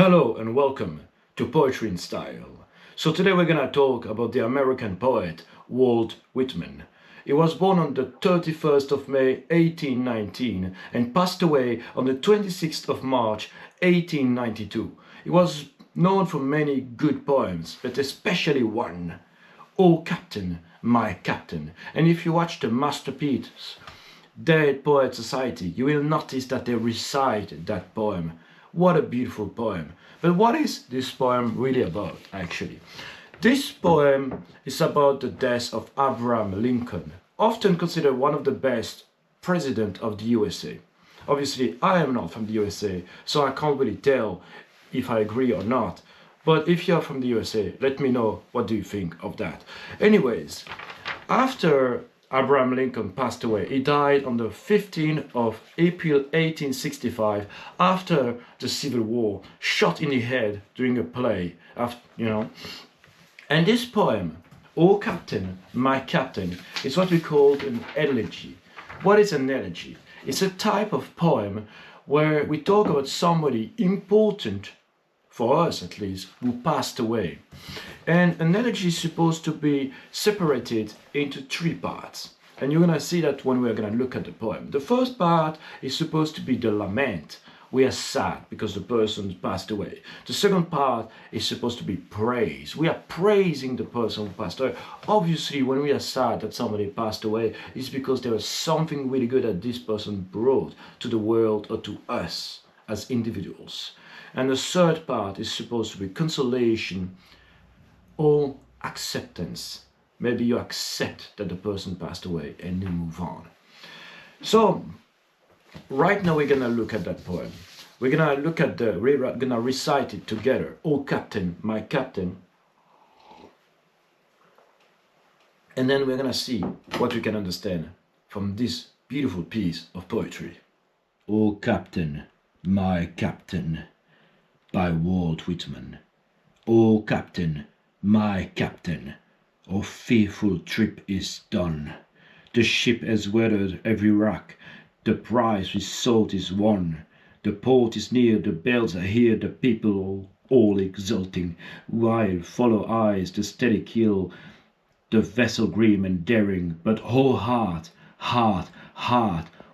Hello and welcome to Poetry in Style. So today we're gonna talk about the American poet Walt Whitman. He was born on the 31st of May 1819 and passed away on the 26th of March 1892. He was known for many good poems, but especially one, "O Captain, My Captain." And if you watch the masterpiece Dead Poet Society, you will notice that they recite that poem. What a beautiful poem. But what is this poem really about, actually? This poem is about the death of Abraham Lincoln, often considered one of the best presidents of the USA. Obviously, I am not from the USA, so I can't really tell if I agree or not. But if you're from the USA, let me know what do you think of that. Anyways, after Abraham Lincoln passed away. He died on the 15th of April 1865 after the Civil War, shot in the head during a play, And this poem, "O Captain, My Captain," is what we call an elegy. What is an elegy? It's a type of poem where we talk about somebody important, for us at least, who passed away. And an elegy is supposed to be separated into three parts. And you're gonna see that when we're gonna look at the poem. The first part is supposed to be the lament. We are sad because the person passed away. The second part is supposed to be praise. We are praising the person who passed away. Obviously, when we are sad that somebody passed away, it's because there was something really good that this person brought to the world or to us as individuals. And the third part is supposed to be consolation or acceptance. Maybe you accept that the person passed away and you move on. So, right now we're gonna look at that poem. We're gonna look at we're gonna recite it together. "O Captain, My Captain." And then we're gonna see what we can understand from this beautiful piece of poetry. "O Captain, My Captain," by Walt Whitman. "O Captain, my Captain, our fearful trip is done. The ship has weathered every rock, the prize we sought is won. The port is near, the bells are here, the people all exulting, while follow eyes the steady keel, the vessel grim and daring. But oh heart,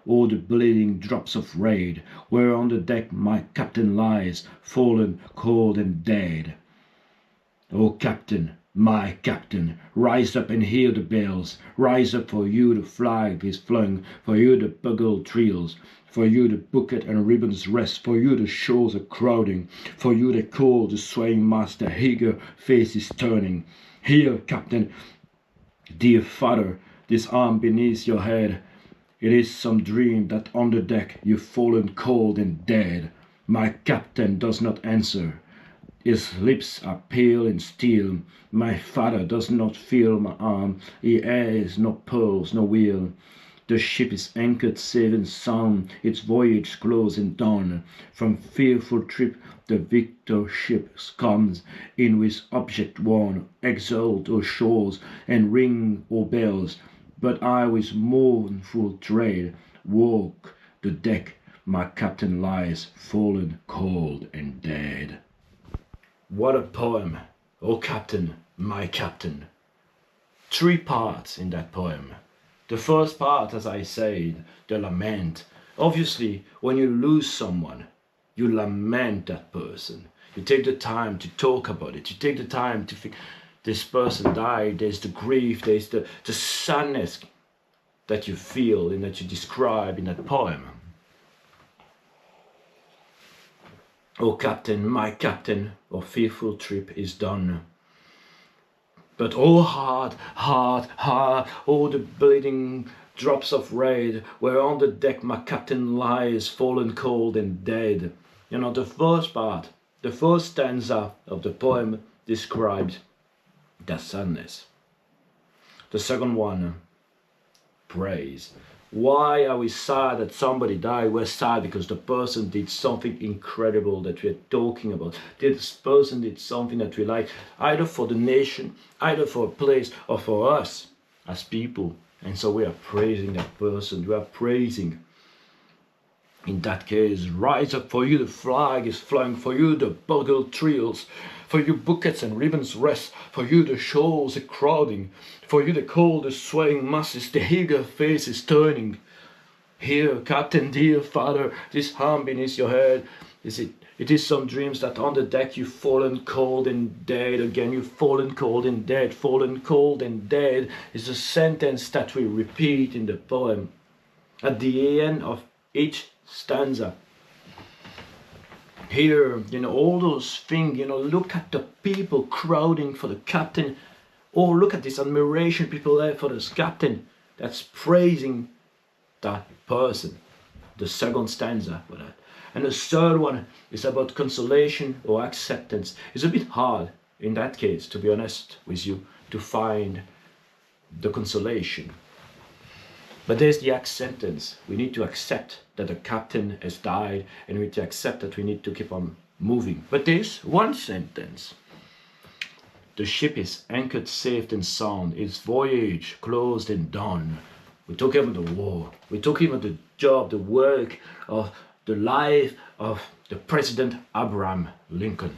all the bleeding drops of rain, where on the deck my captain lies, fallen cold and dead. O Captain, my Captain, rise up and hear the bells. Rise up, for you the flag is flung, for you the bugle trills, for you the bouquet and ribbons rest, for you the shores are crowding, for you they call the swaying mast, the eager faces turning. Here, Captain, dear father, this arm beneath your head. It is some dream that on the deck you've fallen cold and dead. My captain does not answer. His lips are pale and still. My father does not feel my arm. He has no pulse, no will. The ship is anchored safe and sound, its voyage close and done. From fearful trip the victor ship comes in with object won. Exult, O shores, and ring, O bells. But I with mournful tread walk the deck, my captain lies fallen cold and dead. What a poem! O Captain, my Captain. Three parts in that poem. The first part, as I said, the lament. Obviously, when you lose someone, you lament that person. You take the time to talk about it. You take the time to think, this person died, there's the grief, there's the sadness that you feel and that you describe in that poem. O Captain, my Captain, our fearful trip is done. But oh heart, all the bleeding drops of rain, where on the deck my captain lies, fallen cold and dead. You know, the first part, the first stanza of the poem describes that sadness. The second one, praise. Why are we sad that somebody died? We're sad because the person did something incredible that we're talking about. This person did something that we like, either for the nation, either for a place, or for us as people. And so we are praising that person. We are praising In that case, rise up, for you the flag is flying, for you the bugle trills, for you bouquets and ribbons rest, for you the shawls are crowding, for you the cold, the swaying masses, the eager faces turning. Here, Captain, dear father, this hand beneath your head, it is some dreams that on the deck you've fallen cold and dead again, you've fallen cold and dead, fallen cold and dead is a sentence that we repeat in the poem at the end of each stanza. Here, all those things, look at the people crowding for the captain, or look at this admiration people have for this captain that's praising that person. The second stanza for that. And the third one is about consolation or acceptance. It's a bit hard in that case, to be honest with you, to find the consolation. But there's the acceptance. We need to accept that the captain has died, and we need to accept that we need to keep on moving. But there's one sentence. The ship is anchored safe and sound, its voyage closed and done. We're talking about the war. We're talking about the job, the work of the life of the President Abraham Lincoln.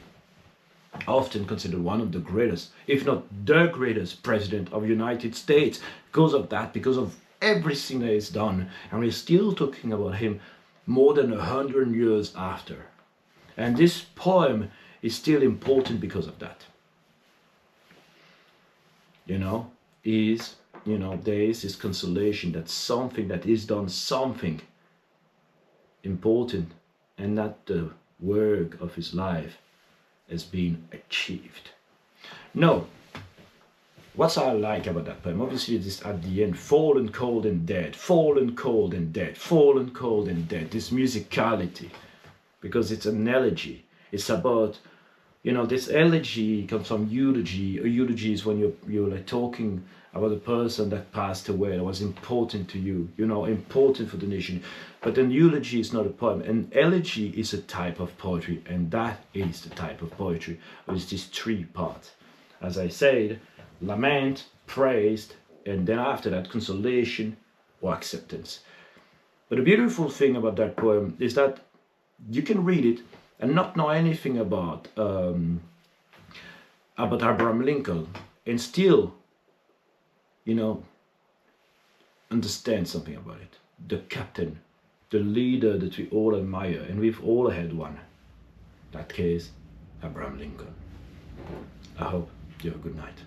Often considered one of the greatest, if not the greatest president of the United States. Because of that, because of everything that is done, and we're still talking about him more than 100 years after. And this poem is still important because of that. There is this consolation that something that is done, something important, and that the work of his life has been achieved. Now, what I like about that poem, obviously it is at the end, fallen cold and dead, fallen cold and dead, fallen cold and dead, this musicality, because it's an elegy. It's about, this elegy comes from eulogy. A eulogy is when you're like talking about a person that passed away, that was important to you, important for the nation. But an eulogy is not a poem. An elegy is a type of poetry, and that is the type of poetry. It's these three parts. As I said, lament, praise, and then after that, consolation or acceptance. But the beautiful thing about that poem is that you can read it and not know anything about Abraham Lincoln, and still, understand something about it. The captain, the leader that we all admire, and we've all had one. That case, Abraham Lincoln. I hope you have a good night.